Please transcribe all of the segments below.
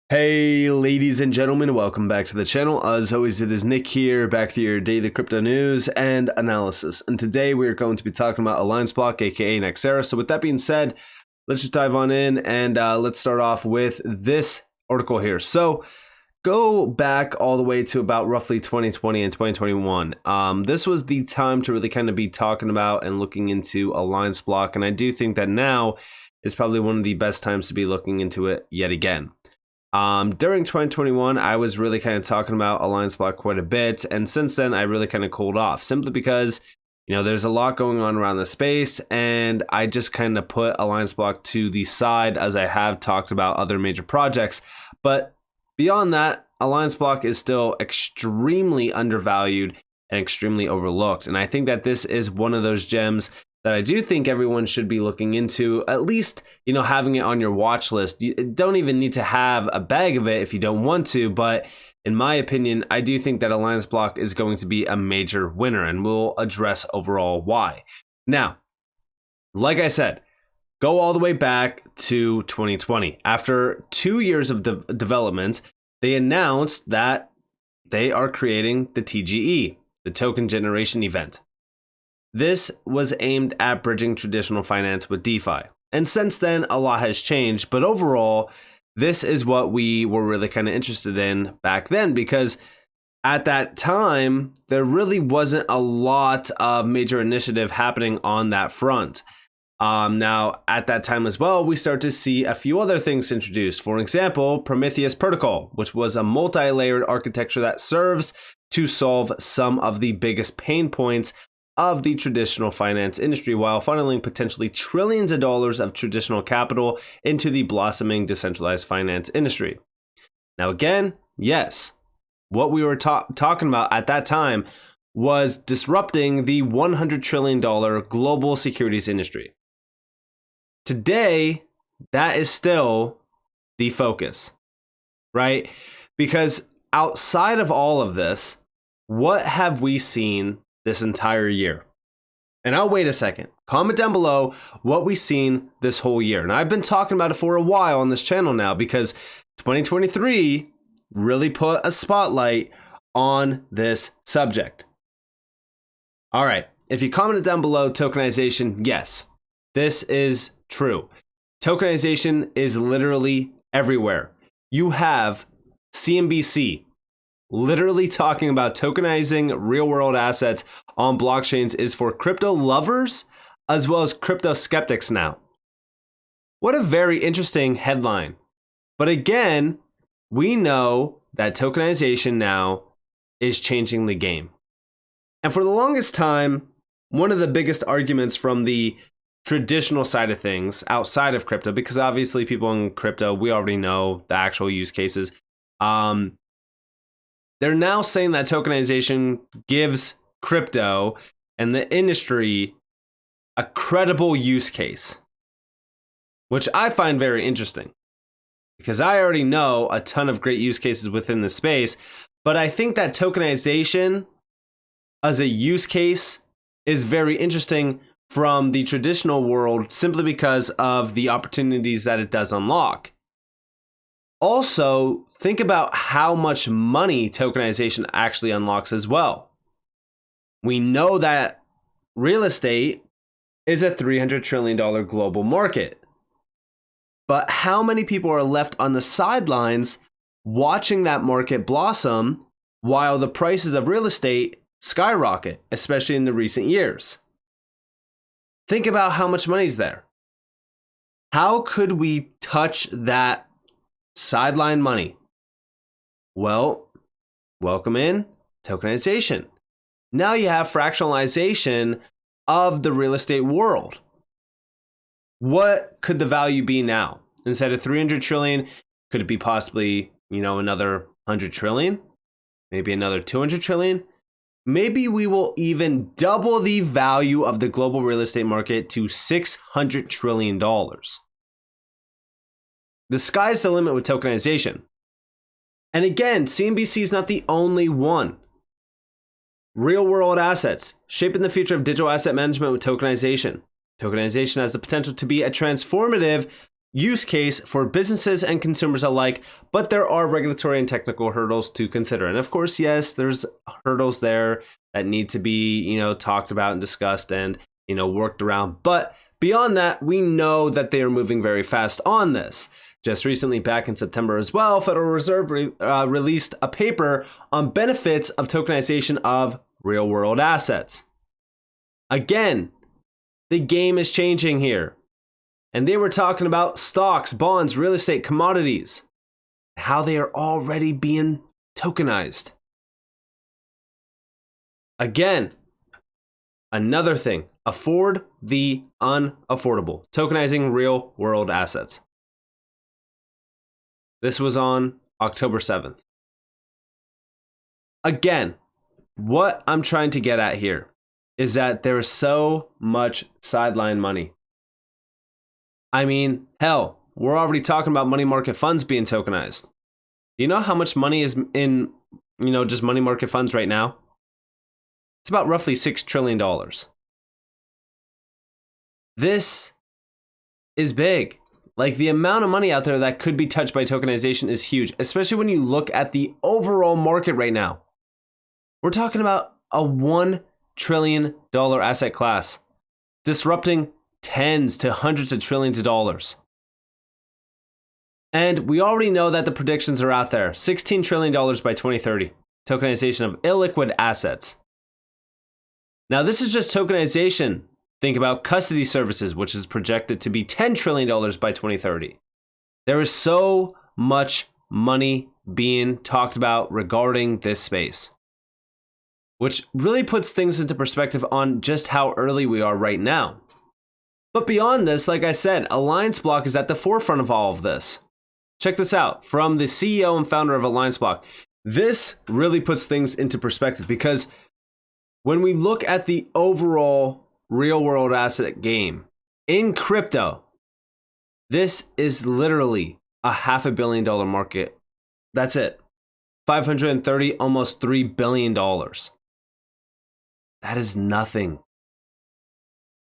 Hey ladies and gentlemen, welcome back to the channel. As always, it is Nick here, back to your daily crypto news and analysis. And today we're going to be talking about Allianceblock, aka Nxra. So with that being said, let's just dive on in and let's start off with this article here. So go back all the way to about roughly 2020 and 2021. This was the time to really kind of be talking about and looking into Allianceblock. And I do think that now is probably one of the best times to be looking into it yet again. During 2021, I was really kind of talking about Allianceblock quite a bit, and since then I really kind of cooled off simply because, there's a lot going on around the space, and I just kind of put Allianceblock to the side as I have talked about other major projects. But beyond that, Allianceblock is still extremely undervalued and extremely overlooked, and I think that this is one of those gems that I do think everyone should be looking into, at least, having it on your watch list. You don't even need to have a bag of it if you don't want to, but in my opinion, I do think that Allianceblock is going to be a major winner, and we'll address overall why. Now, like I said, go all the way back to 2020. After 2 years of development, they announced that they are creating the TGE, the Token Generation Event. This was aimed at bridging traditional finance with DeFi. And since then, a lot has changed. But overall, this is what we were really kind of interested in back then, because at that time, there really wasn't a lot of major initiative happening on that front. Now, at that time as well, we start to see a few other things introduced. For example, Prometheus Protocol, which was a multi-layered architecture that serves to solve some of the biggest pain points of the traditional finance industry while funneling potentially trillions of dollars of traditional capital into the blossoming decentralized finance industry. Now again, yes, what we were talking about at that time was disrupting the $100 trillion global securities industry. Today, that is still the focus, right? Because outside of all of this, what have we seen this entire year? And I'll wait a second. Comment down below what we've seen this whole year. And I've been talking about it for a while on this channel now, because 2023 really put a spotlight on this subject. All right, if you commented down below tokenization, yes, this is true. Tokenization is literally everywhere. You have CNBC literally talking about tokenizing real-world assets on blockchains is for crypto lovers as well as crypto skeptics now. What a very interesting headline. But again, we know that tokenization now is changing the game. And for the longest time, one of the biggest arguments from the traditional side of things outside of crypto, because obviously people in crypto, we already know the actual use cases, they're now saying that tokenization gives crypto and the industry a credible use case, which I find very interesting because I already know a ton of great use cases within the space. But I think that tokenization as a use case is very interesting from the traditional world simply because of the opportunities that it does unlock. Also, think about how much money tokenization actually unlocks as well. We know that real estate is a $300 trillion global market. But how many people are left on the sidelines watching that market blossom while the prices of real estate skyrocket, especially in the recent years? Think about how much money's there. How could we touch that sideline money? Well, welcome in tokenization. Now you have fractionalization of the real estate world. What could the value be now? Instead of 300 trillion, could it be possibly, another 100 trillion? Maybe another 200 trillion? Maybe we will even double the value of the global real estate market to $600 trillion. The sky's the limit with tokenization. And again, CNBC is not the only one. Real world assets, shaping the future of digital asset management with tokenization. Tokenization has the potential to be a transformative use case for businesses and consumers alike, but there are regulatory and technical hurdles to consider. And of course, yes, there's hurdles there that need to be, talked about and discussed and, worked around. But beyond that, we know that they are moving very fast on this. Just recently, back in September as well, Federal Reserve released a paper on benefits of tokenization of real-world assets. Again, the game is changing here. And they were talking about stocks, bonds, real estate, commodities, how they are already being tokenized. Again, another thing, afford the unaffordable, tokenizing real world assets. This was on October 7th. Again, what I'm trying to get at here is that there is so much sideline money. I mean, hell, we're already talking about money market funds being tokenized. Do you know how much money is in, just money market funds right now? It's about roughly $6 trillion. This is big. Like, the amount of money out there that could be touched by tokenization is huge, especially when you look at the overall market right now. We're talking about a $1 trillion asset class, disrupting tens to hundreds of trillions of dollars. And we already know that the predictions are out there. $16 trillion by 2030. Tokenization of illiquid assets. Now, this is just tokenization. Think about custody services, which is projected to be $10 trillion by 2030. There is so much money being talked about regarding this space, which really puts things into perspective on just how early we are right now. But beyond this, like I said, Allianceblock is at the forefront of all of this. Check this out from the CEO and founder of Allianceblock. This really puts things into perspective because when we look at the overall real world asset game in crypto, this is literally a $500 million market. That's it. 530, almost $3 billion. That is nothing.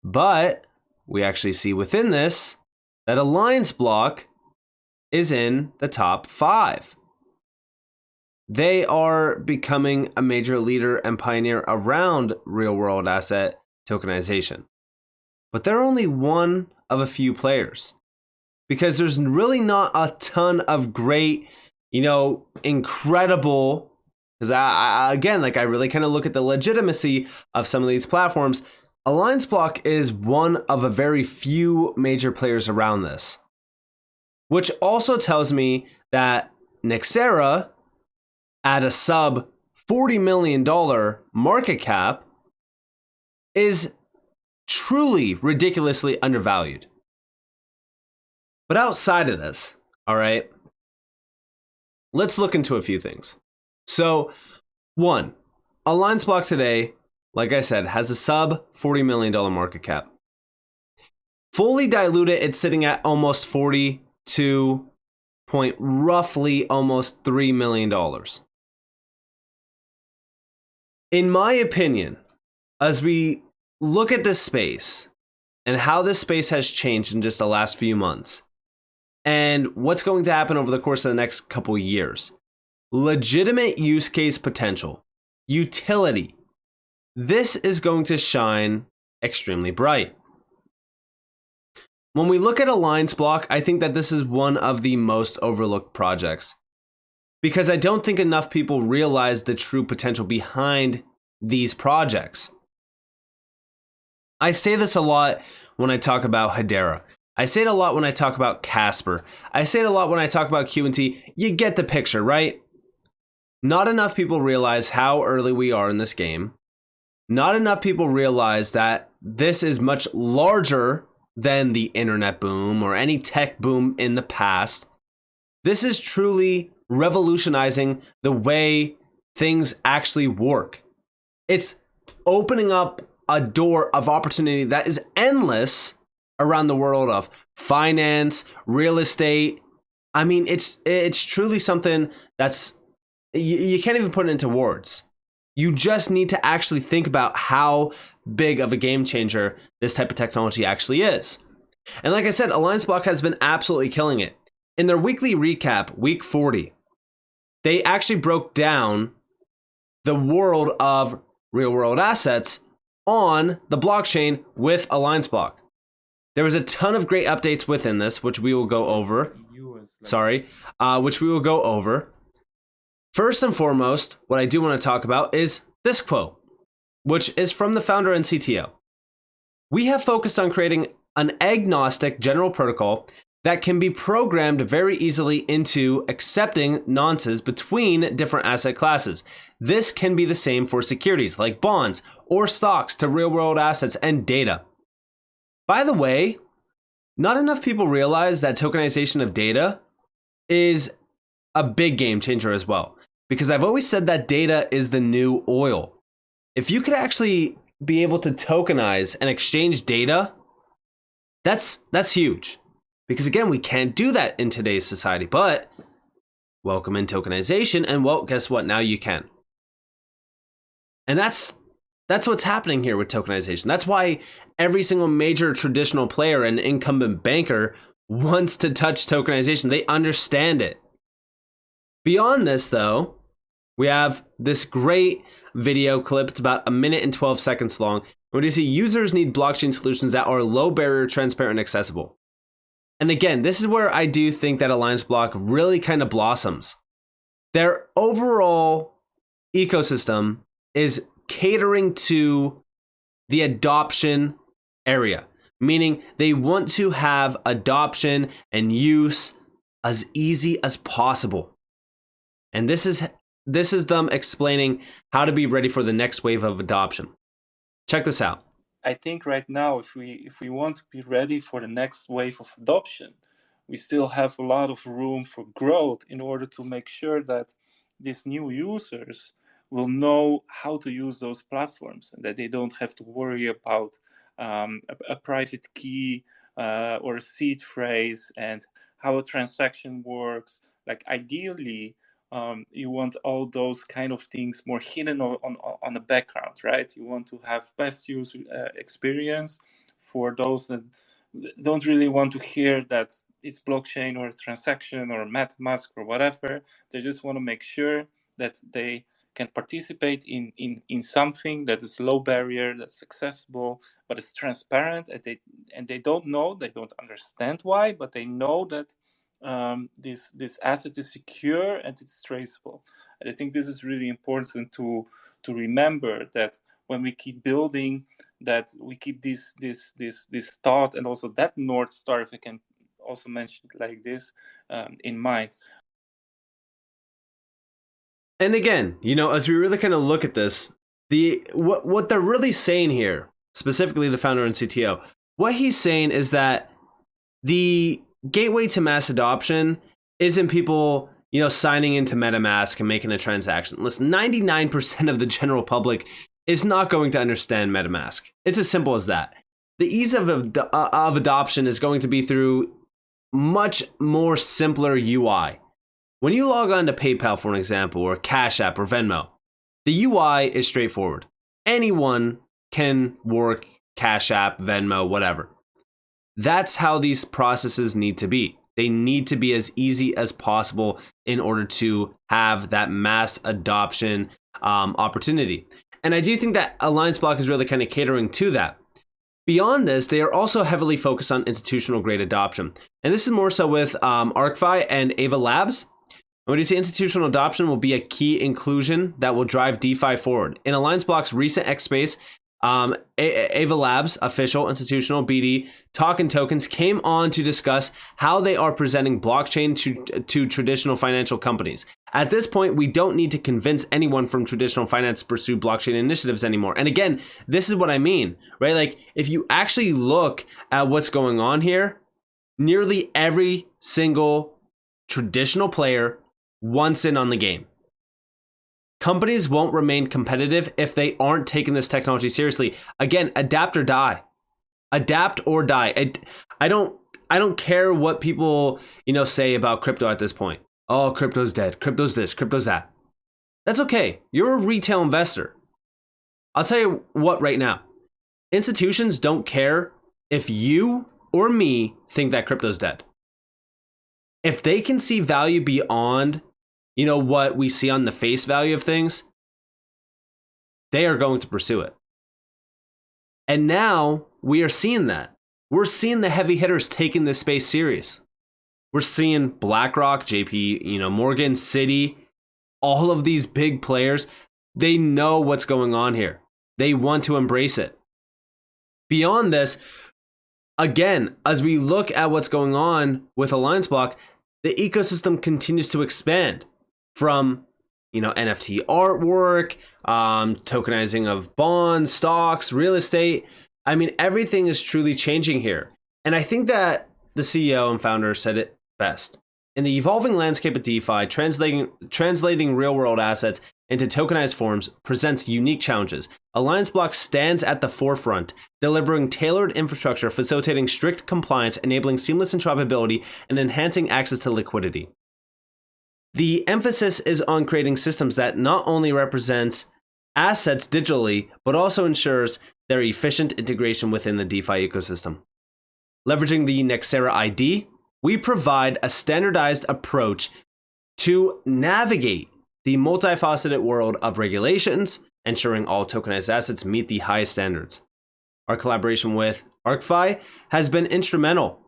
But we actually see within this that Allianceblock is in the top 5. They are becoming a major leader and pioneer around real-world asset tokenization. But they're only one of a few players because there's really not a ton of great, incredible, because I really kind of look at the legitimacy of some of these platforms. Allianceblock is one of a very few major players around this, which also tells me that Nxra, at a sub $40 million market cap, is truly ridiculously undervalued. But outside of this, all right, let's look into a few things. So, one, Allianceblock today, like I said, has a sub $40 million market cap. Fully diluted, it's sitting at almost 42 point, roughly almost $3 million. In my opinion, as we look at this space and how this space has changed in just the last few months and what's going to happen over the course of the next couple years, legitimate use case potential, utility, this is going to shine extremely bright. When we look at Allianceblock, I think that this is one of the most overlooked projects because I don't think enough people realize the true potential behind these projects. I say this a lot when I talk about Hedera. I say it a lot when I talk about Casper. I say it a lot when I talk about Q&T. You get the picture, right? Not enough people realize how early we are in this game. Not enough people realize that this is much larger than the internet boom or any tech boom in the past. This is truly revolutionizing the way things actually work. It's opening up a door of opportunity that is endless around the world of finance, real estate. I mean, it's truly something that's, you can't even put it into words. You just need to actually think about how big of a game changer this type of technology actually is. And like I said, Allianceblock has been absolutely killing it. In their weekly recap, week 40, they actually broke down the world of real world assets on the blockchain with Allianceblock. There was a ton of great updates within this, which we will go over. Which we will go over. First and foremost, what I do want to talk about is this quote, which is from the founder and CTO. We have focused on creating an agnostic general protocol that can be programmed very easily into accepting nonces between different asset classes. This can be the same for securities like bonds or stocks to real-world assets and data. By the way, not enough people realize that tokenization of data is a big game changer as well, because I've always said that data is the new oil. If you could actually be able to tokenize and exchange data, that's huge. Because again, we can't do that in today's society, but welcome in tokenization, and well, guess what? Now you can. And that's what's happening here with tokenization. That's why every single major traditional player and incumbent banker wants to touch tokenization. They understand it. Beyond this, though, we have this great video clip. It's about 1 minute and 12 seconds long. Where you see users need blockchain solutions that are low barrier, transparent, and accessible. And again, this is where I do think that Allianceblock really kind of blossoms. Their overall ecosystem is catering to the adoption area, meaning they want to have adoption and use as easy as possible. And this is them explaining how to be ready for the next wave of adoption. Check this out. I think right now, if we want to be ready for the next wave of adoption, we still have a lot of room for growth in order to make sure that these new users will know how to use those platforms and that they don't have to worry about a private key or a seed phrase and how a transaction works. Like ideally, you want all those kind of things more hidden on the background, right? You want to have best user experience for those that don't really want to hear that it's blockchain or a transaction or a MetaMask or whatever. They just want to make sure that they can participate in something that is low barrier, that's accessible, but it's transparent, and they don't know, they don't understand why, but they know that this asset is secure and it's traceable. And I think this is really important to remember, that when we keep building, that we keep this thought and also that North Star, if I can also mention it like this, in mind. And again, as we really kind of look at this, what they're really saying here, specifically the founder and CTO, what he's saying is that the gateway to mass adoption isn't people, signing into MetaMask and making a transaction. Listen, 99% of the general public is not going to understand MetaMask. It's as simple as that. The ease of adoption is going to be through much more simpler UI. When you log on to PayPal, for an example, or Cash App or Venmo, the UI is straightforward. Anyone can work Cash App, Venmo, whatever. That's how these processes need to be. They need to be as easy as possible in order to have that mass adoption opportunity. And I do think that Allianceblock is really kind of catering to that. Beyond this, they are also heavily focused on institutional grade adoption. And this is more so with ArcFi and Ava Labs. And when you see institutional adoption will be a key inclusion that will drive DeFi forward. In Allianceblock's recent X Space, Ava Labs, official institutional BD, Talk and Tokens came on to discuss how they are presenting blockchain to traditional financial companies. At this point, we don't need to convince anyone from traditional finance to pursue blockchain initiatives anymore. And again, this is what I mean, right? Like, if you actually look at what's going on here, nearly every single traditional player wants in on the game. Companies won't remain competitive if they aren't taking this technology seriously. Again, adapt or die. Adapt or die. I don't care what people, say about crypto at this point. Oh, crypto's dead. Crypto's this, crypto's that. That's okay. You're a retail investor. I'll tell you what right now. Institutions don't care if you or me think that crypto's dead. If they can see value beyond, what we see on the face value of things, they are going to pursue it. And now we are seeing that. We're seeing the heavy hitters taking this space serious. We're seeing BlackRock, JP, Morgan, Citi, all of these big players. They know what's going on here. They want to embrace it. Beyond this, again, as we look at what's going on with Allianceblock, the ecosystem continues to expand from, NFT artwork, tokenizing of bonds, stocks, real estate. I mean, everything is truly changing here. And I think that the CEO and founder said it best. In the evolving landscape of DeFi, translating real-world assets into tokenized forms presents unique challenges. Allianceblock stands at the forefront, delivering tailored infrastructure, facilitating strict compliance, enabling seamless interoperability, and enhancing access to liquidity. The emphasis is on creating systems that not only represents assets digitally, but also ensures their efficient integration within the DeFi ecosystem. Leveraging the Nxra ID, we provide a standardized approach to navigate the multifaceted world of regulations, ensuring all tokenized assets meet the highest standards. Our collaboration with ArcFi has been instrumental.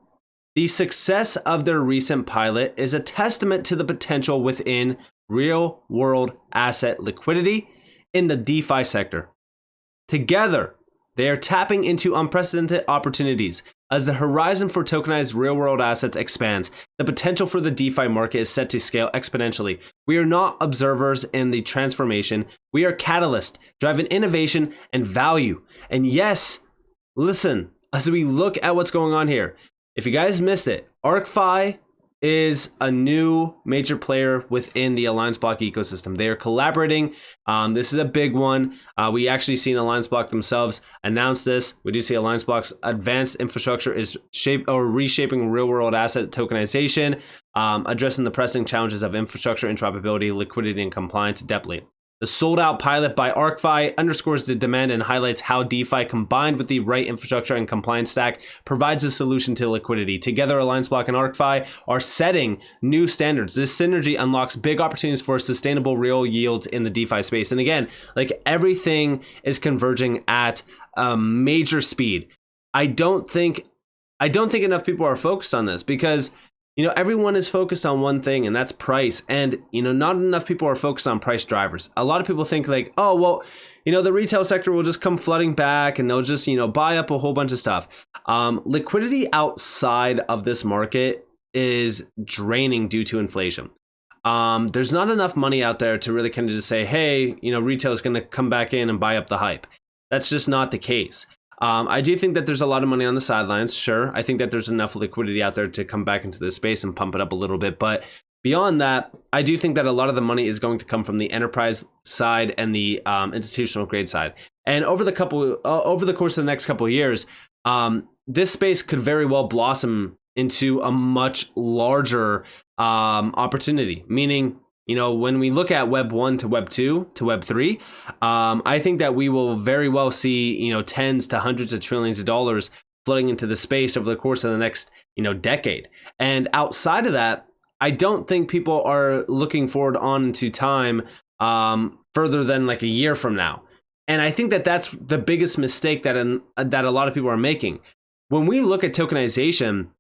The success of their recent pilot is a testament to the potential within real-world asset liquidity in the DeFi sector. Together, they are tapping into unprecedented opportunities. As the horizon for tokenized real-world assets expands, the potential for the DeFi market is set to scale exponentially. We are not observers in the transformation. We are catalysts, driving innovation and value. And yes, listen, as we look at what's going on here, if you guys missed it, ArcFi is a new major player within the Allianceblock ecosystem. They are collaborating. This is a big one. We actually seen Allianceblock themselves announce this. We do see Allianceblock's advanced infrastructure is reshaping real-world asset tokenization, addressing the pressing challenges of infrastructure interoperability, liquidity, and compliance adeptly. The sold-out pilot by ArcFi underscores the demand and highlights how DeFi, combined with the right infrastructure and compliance stack, provides a solution to liquidity. Together, Allianceblock and ArcFi are setting new standards. This synergy unlocks big opportunities for sustainable real yields in the DeFi space. And again, everything is converging at a major speed. I don't think enough people are focused on this because everyone is focused on one thing, and that's price. And, not enough people are focused on price drivers. A lot of people think the retail sector will just come flooding back and they'll just, buy up a whole bunch of stuff. Liquidity outside of this market is draining due to inflation. There's not enough money out there to really kind of just say, hey, retail is going to come back in and buy up the hype. That's just not the case. I do think that there's a lot of money on the sidelines. Sure. I think that there's enough liquidity out there to come back into this space and pump it up a little bit. But beyond that, I do think that a lot of the money is going to come from the enterprise side and the institutional grade side. And over the course of the next couple of years, this space could very well blossom into a much larger opportunity, meaning when we look at Web 1 to Web 2 to Web 3, I think that we will very well see, tens to hundreds of trillions of dollars flooding into the space over the course of the next, decade. And outside of that, I don't think people are looking forward on into time further than a year from now. And I think that that's the biggest mistake that a lot of people are making. When we look at tokenization,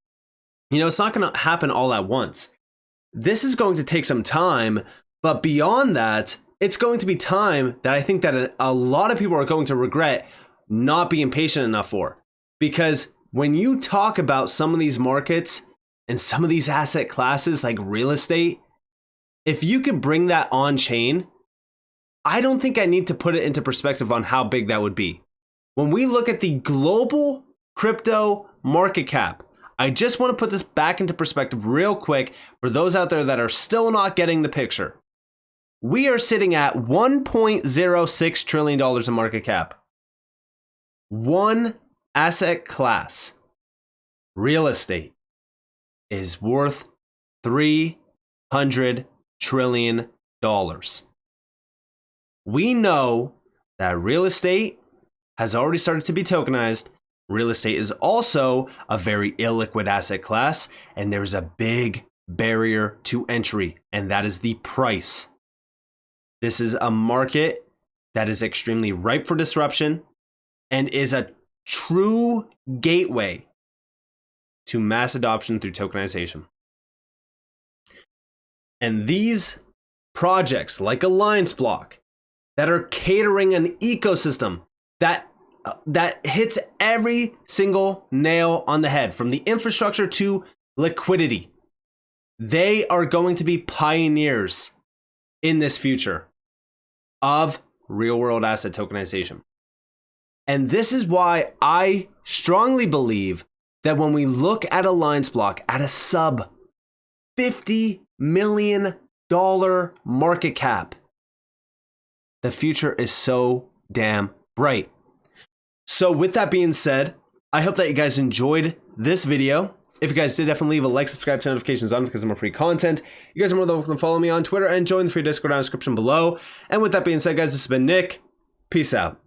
it's not going to happen all at once. This is going to take some time, but beyond that, it's going to be time that I think that a lot of people are going to regret not being patient enough for. Because when you talk about some of these markets and some of these asset classes like real estate, if you could bring that on chain, I don't think I need to put it into perspective on how big that would be. When we look at the global crypto market cap, I just want to put this back into perspective real quick for those out there that are still not getting the picture. We are sitting at $1.06 trillion in market cap. One asset class, real estate, is worth $300 trillion. We know that real estate has already started to be tokenized. real estate is also a very illiquid asset class, and there's a big barrier to entry, and that is the price. This is a market that is extremely ripe for disruption and is a true gateway to mass adoption through tokenization. And these projects like Allianceblock that are catering an ecosystem that hits every single nail on the head, from the infrastructure to liquidity, they are going to be pioneers in this future of real-world asset tokenization. And this is why I strongly believe that when we look at Allianceblock at a sub $50 million market cap, the future is so damn bright. So with that being said, I hope that you guys enjoyed this video. If you guys did, definitely leave a like, subscribe, turn notifications on because of more free content. You guys are more than welcome to follow me on Twitter and join the free Discord down in the description below. And with that being said, guys, this has been Nick. Peace out.